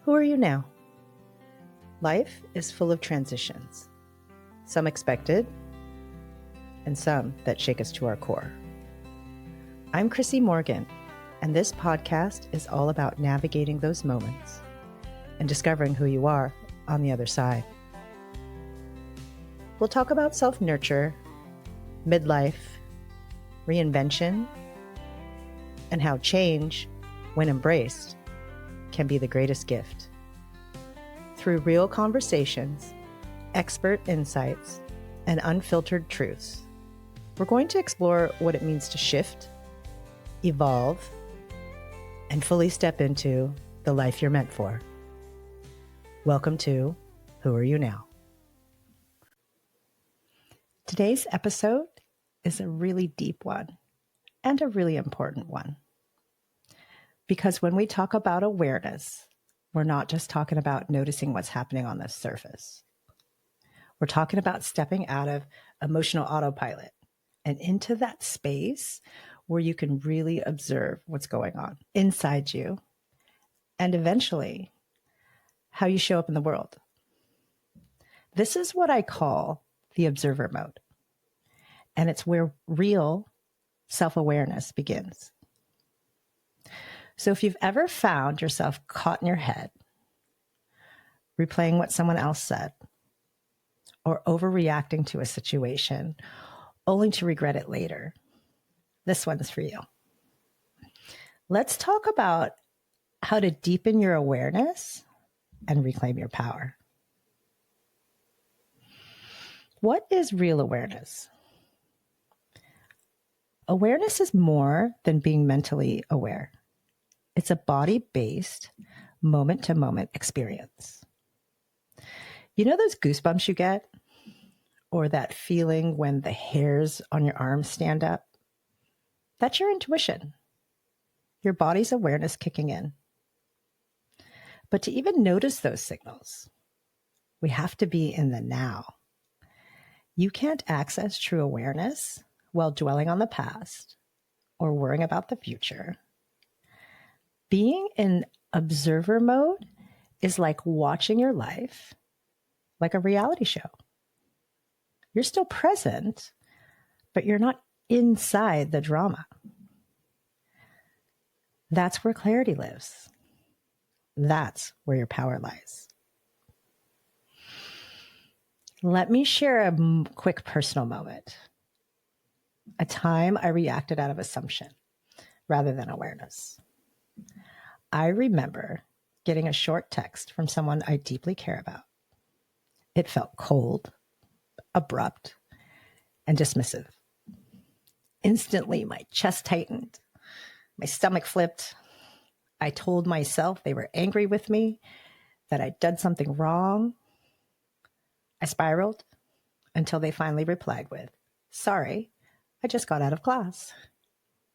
Who are you now? Life is full of transitions, some expected, and some that shake us to our core. I'm Chrissie Morgan, and this podcast is all about navigating those moments and discovering who you are on the other side. We'll talk about self-nurture, midlife, reinvention, and how change, when embraced, can be the greatest gift. Through real conversations, expert insights, and unfiltered truths, we're going to explore what it means to shift, evolve, and fully step into the life you're meant for. Welcome to Who Are You Now? Today's episode is a really deep one and a really important one. Because when we talk about awareness, we're not just talking about noticing what's happening on the surface. We're talking about stepping out of emotional autopilot and into that space where you can really observe what's going on inside you and eventually how you show up in the world. This is what I call the observer mode. And it's where real self-awareness begins. So if you've ever found yourself caught in your head, replaying what someone else said, or overreacting to a situation, only to regret it later, this one's for you. Let's talk about how to deepen your awareness and reclaim your power. What is real awareness? Awareness is more than being mentally aware. It's a body-based, moment-to-moment experience. You know those goosebumps you get? Or that feeling when the hairs on your arms stand up? That's your intuition, your body's awareness kicking in. But to even notice those signals, we have to be in the now. You can't access true awareness while dwelling on the past or worrying about the future. Being in observer mode is like watching your life like a reality show. You're still present, but you're not inside the drama. That's where clarity lives. That's where your power lies. Let me share a quick personal moment. A time I reacted out of assumption rather than awareness. I remember getting a short text from someone I deeply care about. It felt cold, abrupt, and dismissive. Instantly, my chest tightened. My stomach flipped. I told myself they were angry with me, that I'd done something wrong. I spiraled until they finally replied with, "Sorry, I just got out of class."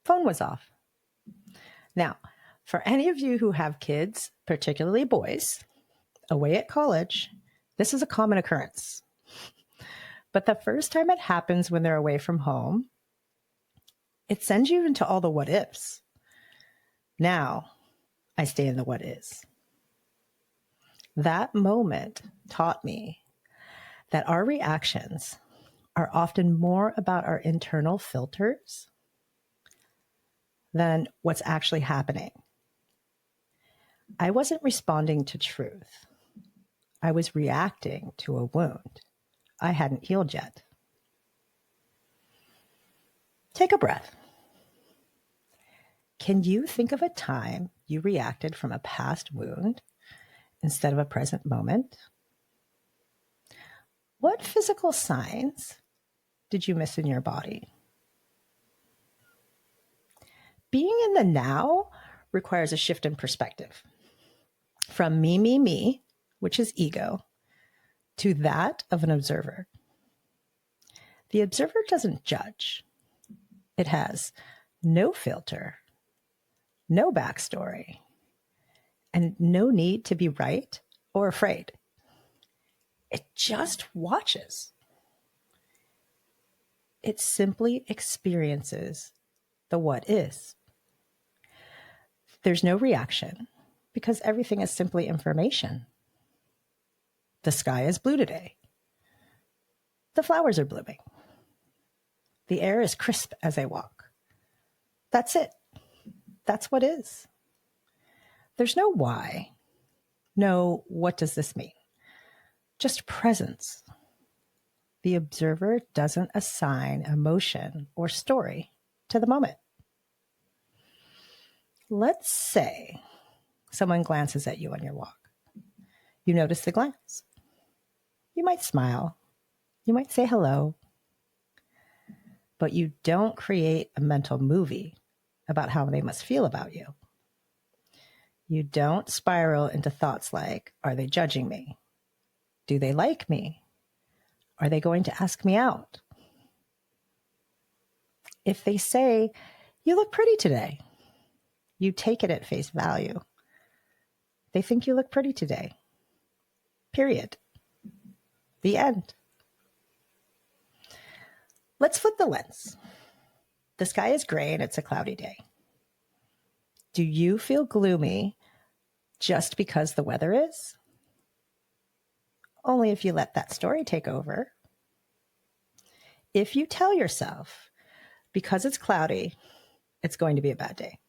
Phone was off. Now, for any of you who have kids, particularly boys, away at college, this is a common occurrence. But the first time it happens when they're away from home, it sends you into all the what ifs. Now, I stay in the what is. That moment taught me that our reactions are often more about our internal filters than what's actually happening. I wasn't responding to truth. I was reacting to a wound I hadn't healed yet. Take a breath. Can you think of a time you reacted from a past wound instead of a present moment? What physical signs did you miss in your body? Being in the now requires a shift in perspective. From me, which is ego, to that of an observer. The observer doesn't judge. It has no filter, no backstory, and no need to be right or afraid. It just watches. It simply experiences the what is. There's no reaction. because everything is simply information. The sky is blue today. The flowers are blooming. The air is crisp as I walk. That's it. That's what is. There's no why. No, what does this mean? Just presence. The observer doesn't assign emotion or story to the moment. Let's say someone glances at you on your walk. You notice the glance. You might smile. You might say hello. But you don't create a mental movie about how they must feel about you. You don't spiral into thoughts like, are they judging me? Do they like me? Are they going to ask me out? If they say, you look pretty today, you take it at face value. They think you look pretty today. Period. The end. Let's flip the lens. The sky is gray and it's a cloudy day. Do you feel gloomy just because the weather is? Only if you let that story take over. If you tell yourself, because it's cloudy, it's going to be a bad day,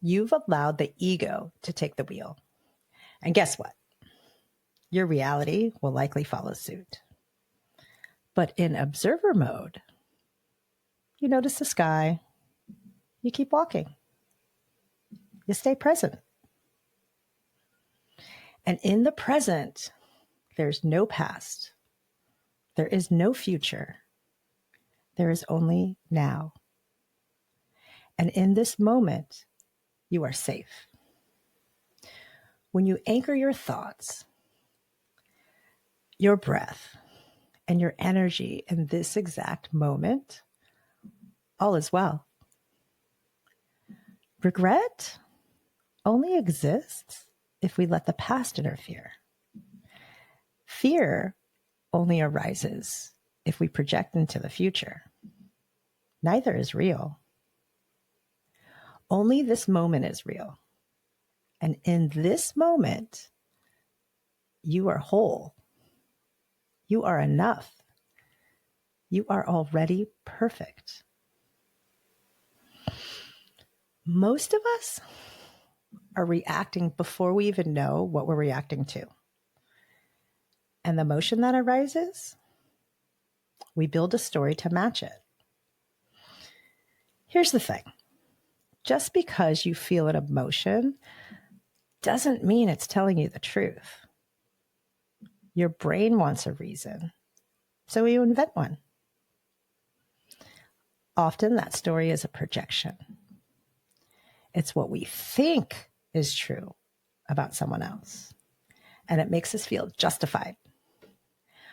you've allowed the ego to take the wheel. And guess what? Your reality will likely follow suit. But in observer mode, you notice the sky, you keep walking, you stay present. And in the present, there's no past, there is no future, there is only now. And in this moment, you are safe. When you anchor your thoughts, your breath, and your energy in this exact moment, all is well. Regret only exists if we let the past interfere. Fear only arises if we project into the future. Neither is real. Only this moment is real. And in this moment, you are whole. You are enough. You are already perfect. Most of us are reacting before we even know what we're reacting to. And the emotion that arises, we build a story to match it. Here's the thing. Just because you feel an emotion doesn't mean it's telling you the truth. Your brain wants a reason, so you invent one. Often that story is a projection. It's what we think is true about someone else, and it makes us feel justified.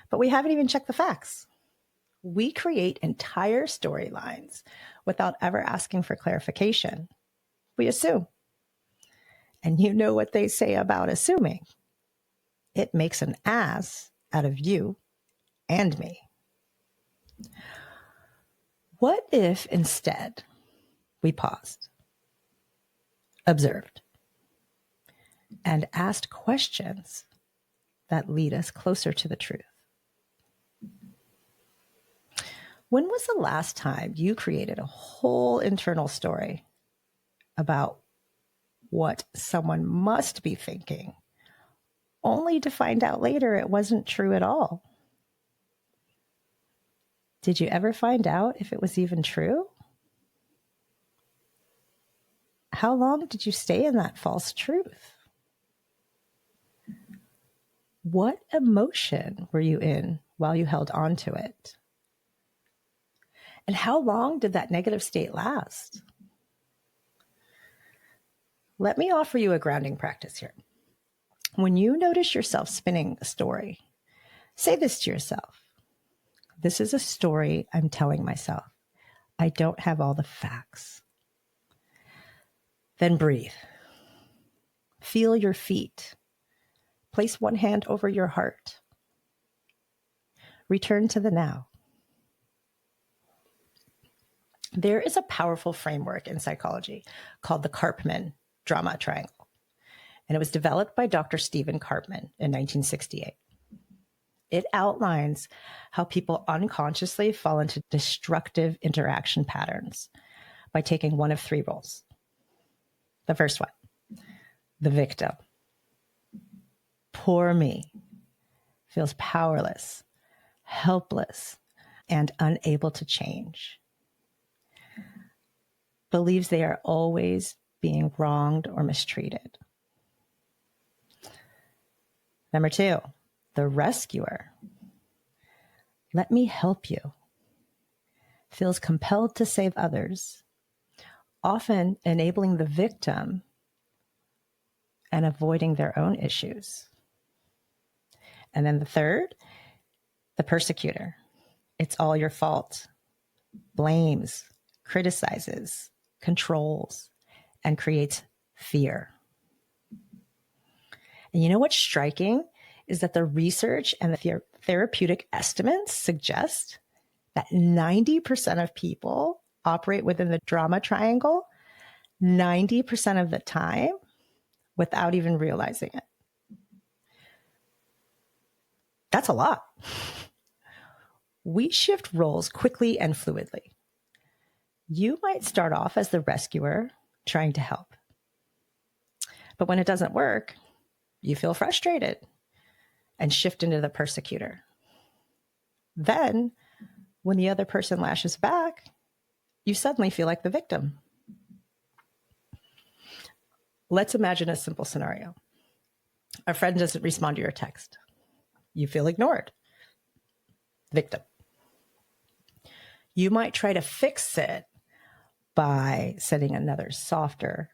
But we haven't even checked the facts. We create entire storylines without ever asking for clarification. We assume. And you know what they say about assuming. It makes an ass out of you and me. What if instead we paused, observed, and asked questions that lead us closer to the truth? When was the last time you created a whole internal story about what someone must be thinking, only to find out later it wasn't true at all? Did you ever find out if it was even true? How long did you stay in that false truth? What emotion were you in while you held on to it? And how long did that negative state last? Let me offer you a grounding practice here. When you notice yourself spinning a story, say this to yourself. This is a story I'm telling myself. I don't have all the facts. Then breathe. Feel your feet. Place one hand over your heart. Return to the now. There is a powerful framework in psychology called the Karpman drama triangle. And it was developed by Dr. Stephen Karpman in 1968. It outlines how people unconsciously fall into destructive interaction patterns by taking one of three roles. The first one, the victim. Poor me, feels powerless, helpless, and unable to change. Believes they are always being wronged or mistreated. Number two, the rescuer. Let me help you. Feels compelled to save others, often enabling the victim and avoiding their own issues. And then the third, the persecutor. It's all your fault. Blames, criticizes, controls, and creates fear. And you know what's striking is that the research and the therapeutic estimates suggest that 90% of people operate within the drama triangle 90% of the time without even realizing it. That's a lot. We shift roles quickly and fluidly. You might start off as the rescuer trying to help. But when it doesn't work, you feel frustrated and shift into the persecutor. Then, when the other person lashes back, you suddenly feel like the victim. Let's imagine a simple scenario. A friend doesn't respond to your text. You feel ignored. Victim. You might try to fix it by sending another softer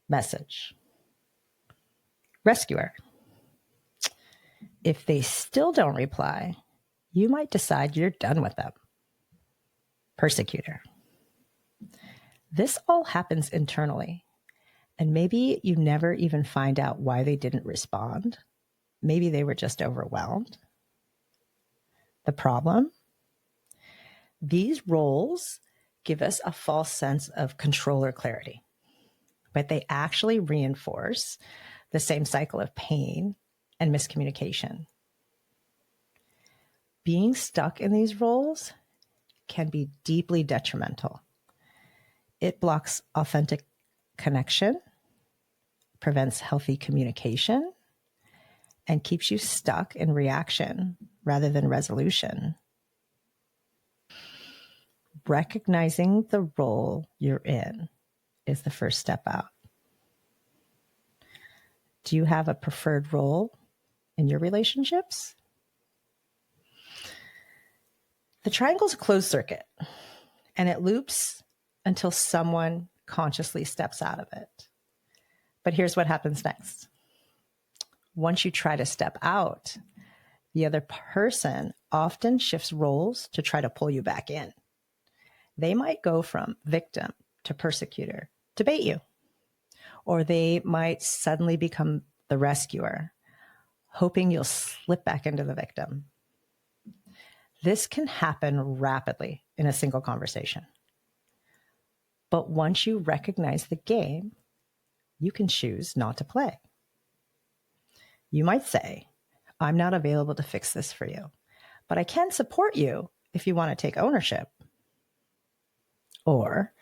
message. Rescuer. If they still don't reply, you might decide you're done with them. Persecutor. This all happens internally, and maybe you never even find out why they didn't respond. Maybe they were just overwhelmed. The problem? These roles give us a false sense of control or clarity, but they actually reinforce the same cycle of pain and miscommunication. Being stuck in these roles can be deeply detrimental. It blocks authentic connection, prevents healthy communication, and keeps you stuck in reaction rather than resolution. Recognizing the role you're in is the first step out. Do you have a preferred role in your relationships? The triangle's a closed circuit, and it loops until someone consciously steps out of it. But here's what happens next. Once you try to step out, the other person often shifts roles to try to pull you back in. They might go from victim to persecutor to bait you, or they might suddenly become the rescuer, hoping you'll slip back into the victim. This can happen rapidly in a single conversation. But once you recognize the game, you can choose not to play. You might say, I'm not available to fix this for you, but I can support you if you want to take ownership. Or,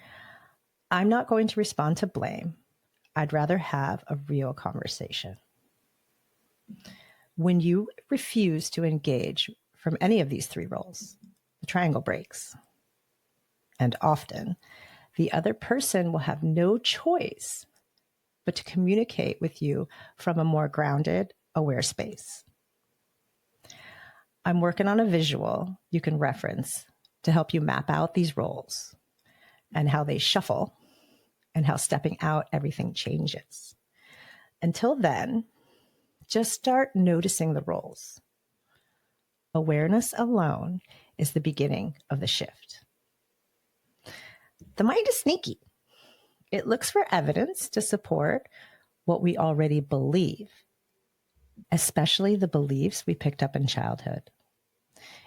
I'm not going to respond to blame. I'd rather have a real conversation. When you refuse to engage from any of these three roles, the triangle breaks. And often, the other person will have no choice but to communicate with you from a more grounded, aware space. I'm working on a visual you can reference to help you map out these roles and how they shuffle and how stepping out everything changes. Until then, just start noticing the roles. Awareness alone is the beginning of the shift. The mind is sneaky. It looks for evidence to support what we already believe, especially the beliefs we picked up in childhood.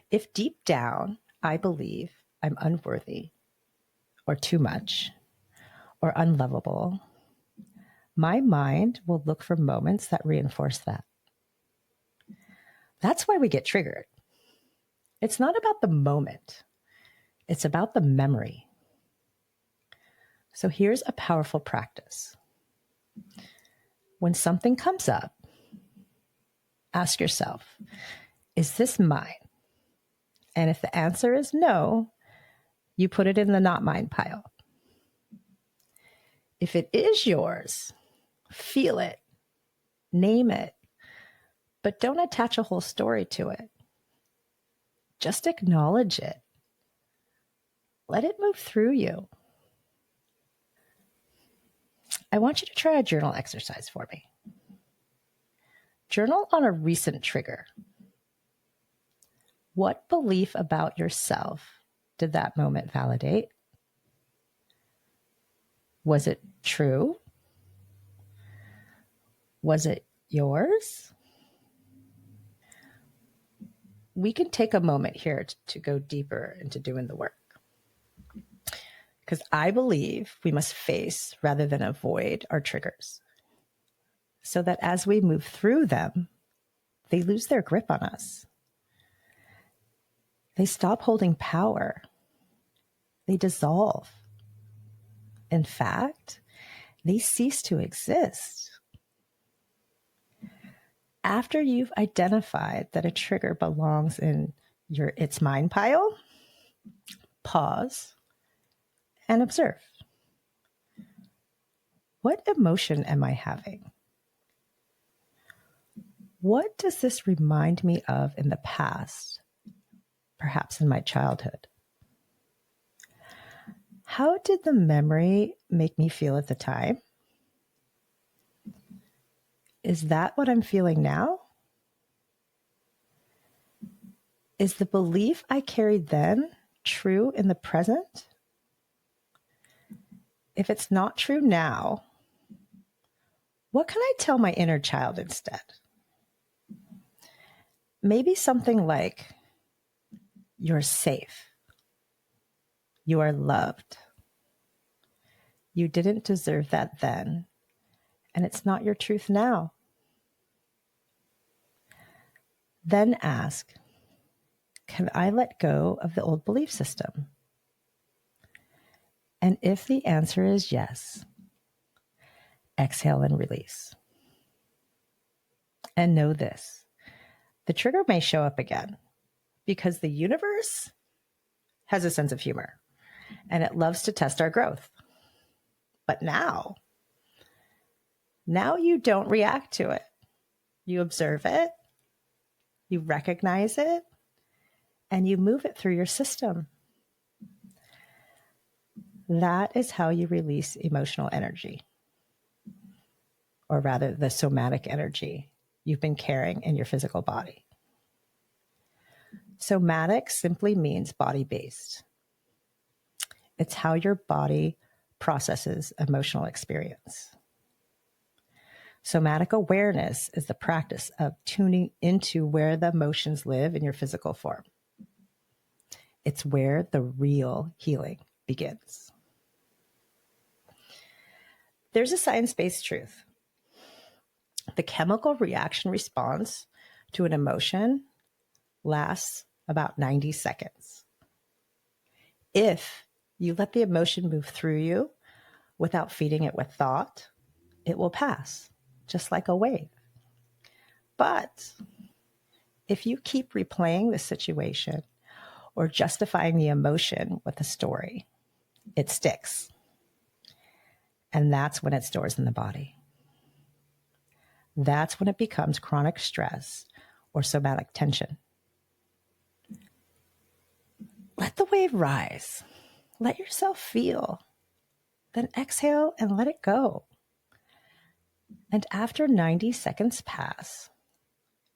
If deep down I believe I'm unworthy or too much or unlovable, my mind will look for moments that reinforce that. That's why we get triggered. It's not about the moment. It's about the memory. So here's a powerful practice. When something comes up, ask yourself, is this mine? And if the answer is no, you put it in the not mine pile. If it is yours, feel it, name it, but don't attach a whole story to it. Just acknowledge it. Let it move through you. I want you to try a journal exercise for me. Journal on a recent trigger. What belief about yourself did that moment validate? Was it true? Was it yours? We can take a moment here to go deeper into doing the work. Because I believe we must face rather than avoid our triggers, so that as we move through them, they lose their grip on us. They stop holding power. They dissolve. In fact, they cease to exist. After you've identified that a trigger belongs in your it's mine pile, pause and observe. What emotion am I having? What does this remind me of in the past, perhaps in my childhood? How did the memory make me feel at the time? Is that what I'm feeling now? Is the belief I carried then true in the present? If it's not true now, what can I tell my inner child instead? Maybe something like, you're safe. You are loved. You didn't deserve that then, and it's not your truth now. Then ask, can I let go of the old belief system? And if the answer is yes, exhale and release. And know this, the trigger may show up again because the universe has a sense of humor and it loves to test our growth. But now you don't react to it. You observe it, you recognize it, and you move it through your system. That is how you release emotional energy, or rather the somatic energy you've been carrying in your physical body. Somatic simply means body-based. It's how your body processes emotional experience. Somatic awareness is the practice of tuning into where the emotions live in your physical form. It's where the real healing begins. There's a science-based truth. The chemical reaction response to an emotion lasts about 90 seconds. If you let the emotion move through you without feeding it with thought, it will pass, just like a wave. But if you keep replaying the situation or justifying the emotion with a story, it sticks. And that's when it stores in the body. That's when it becomes chronic stress or somatic tension. Let the wave rise. Let yourself feel. Then exhale and let it go. And after 90 seconds pass,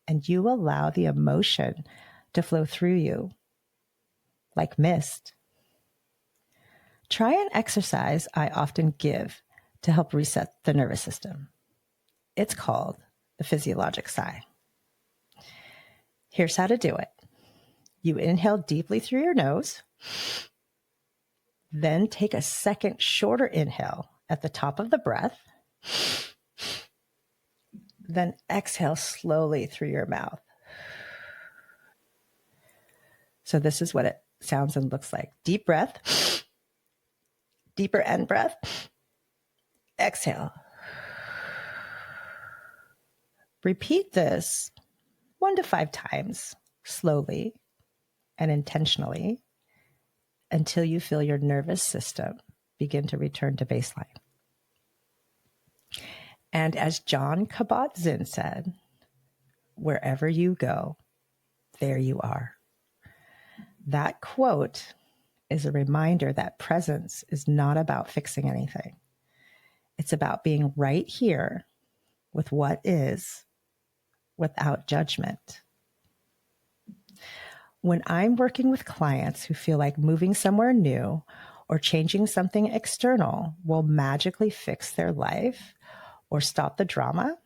and you allow the emotion to flow through you like mist, try an exercise I often give to help reset the nervous system. It's called the physiologic sigh. Here's how to do it. You inhale deeply through your nose, then take a second shorter inhale at the top of the breath, Then exhale slowly through your mouth. So this is what it sounds and looks like. Deep breath, deeper end breath, exhale. Repeat this 1 to 5 times slowly and intentionally until you feel your nervous system begin to return to baseline. And as John Kabat-Zinn said, wherever you go, there you are. That quote is a reminder that presence is not about fixing anything. It's about being right here with what is without judgment. When I'm working with clients who feel like moving somewhere new or changing something external will magically fix their life or stop the drama,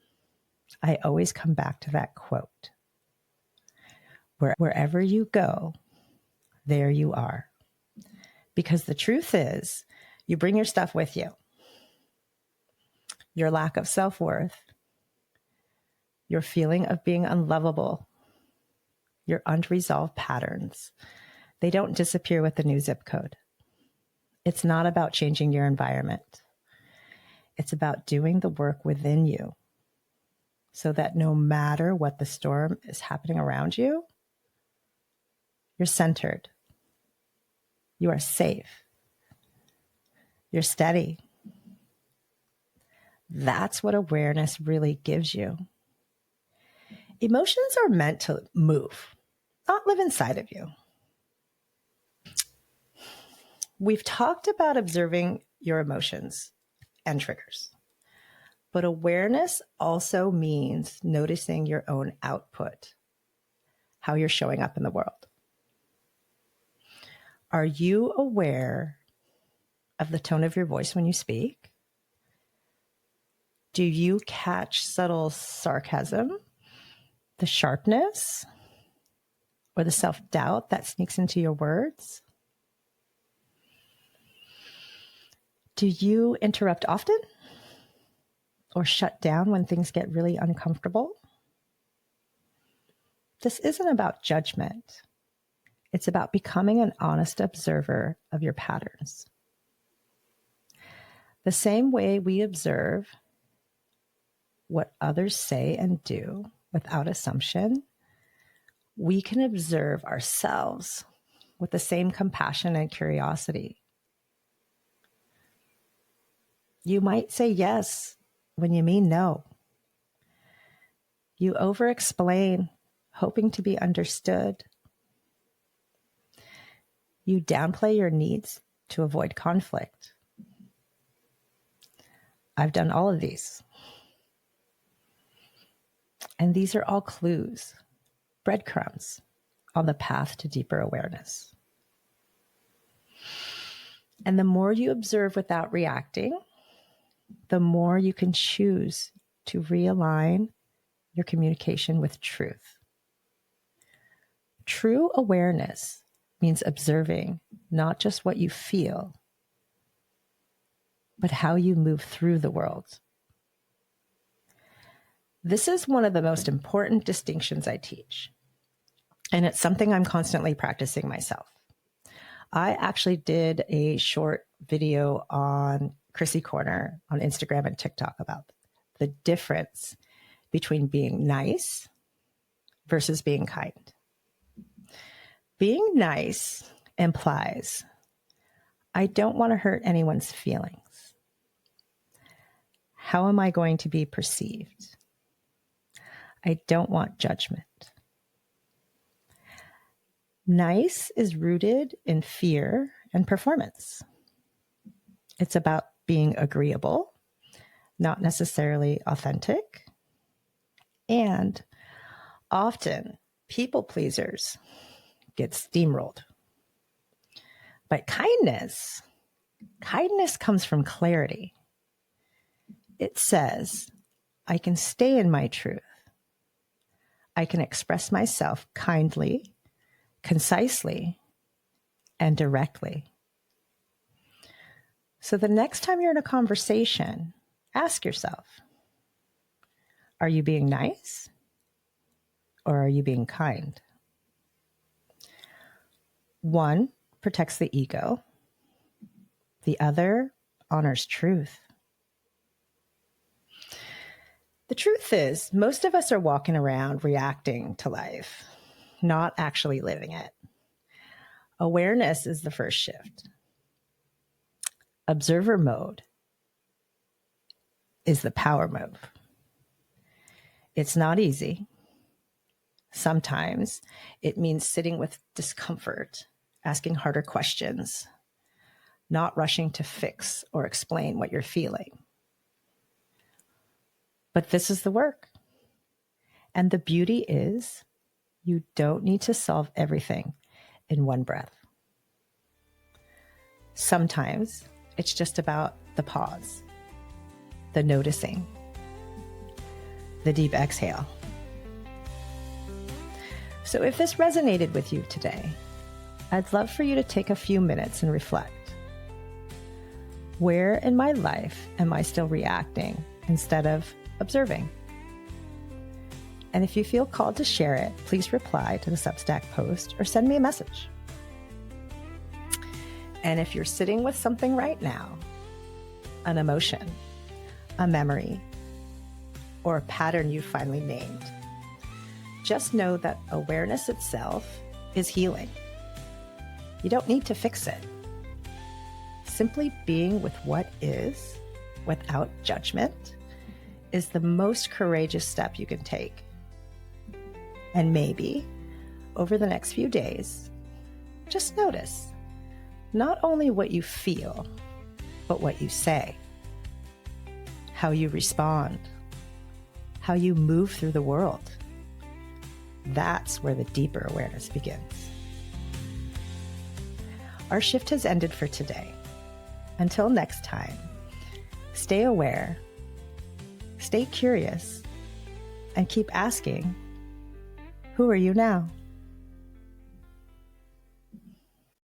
I always come back to that quote. Wherever you go, there you are. Because the truth is, you bring your stuff with you. Your lack of self-worth, your feeling of being unlovable, your unresolved patterns, they don't disappear with the new zip code. It's not about changing your environment. It's about doing the work within you so that no matter what the storm is happening around you, you're centered. You are safe. You're steady. That's what awareness really gives you. Emotions are meant to move, not live inside of you. We've talked about observing your emotions and triggers, but awareness also means noticing your own output, how you're showing up in the world. Are you aware of the tone of your voice when you speak? Do you catch subtle sarcasm, the sharpness, or the self-doubt that sneaks into your words? Do you interrupt often or shut down when things get really uncomfortable? This isn't about judgment. It's about becoming an honest observer of your patterns. The same way we observe what others say and do without assumption, we can observe ourselves with the same compassion and curiosity. You might say yes when you mean no. You over-explain, hoping to be understood. You downplay your needs to avoid conflict. I've done all of these. And these are all clues, breadcrumbs on the path to deeper awareness. And the more you observe without reacting, the more you can choose to realign your communication with truth. True awareness means observing not just what you feel, but how you move through the world. This is one of the most important distinctions I teach, and it's something I'm constantly practicing myself. I actually did a short video on Chrissie Corner on Instagram and TikTok about the difference between being nice versus being kind. Being nice implies I don't want to hurt anyone's feelings. How am I going to be perceived? I don't want judgment. Nice is rooted in fear and performance. It's about being agreeable, not necessarily authentic. And often, people pleasers get steamrolled. But kindness comes from clarity. It says, I can stay in my truth. I can express myself kindly, concisely, and directly. So the next time you're in a conversation Ask yourself, are you being nice or are you being kind? One protects the ego. The other honors truth. The truth is, most of us are walking around reacting to life, not actually living it. Awareness is the first shift. Observer mode is the power move. It's not easy. Sometimes it means sitting with discomfort, asking harder questions, not rushing to fix or explain what you're feeling. But this is the work. And the beauty is, you don't need to solve everything in one breath. Sometimes it's just about the pause, the noticing, the deep exhale. So if this resonated with you today, I'd love for you to take a few minutes and reflect. Where in my life am I still reacting instead of observing? And if you feel called to share it, please reply to the Substack post or send me a message. And if you're sitting with something right now, an emotion, a memory, or a pattern you finally named, just know that awareness itself is healing. You don't need to fix it. Simply being with what is, without judgment, is the most courageous step you can take. And maybe, over the next few days, just notice not only what you feel, but what you say, how you respond, how you move through the world. That's where the deeper awareness begins. Our shift has ended for today. Until next time, stay aware, stay curious, and keep asking, who are you now?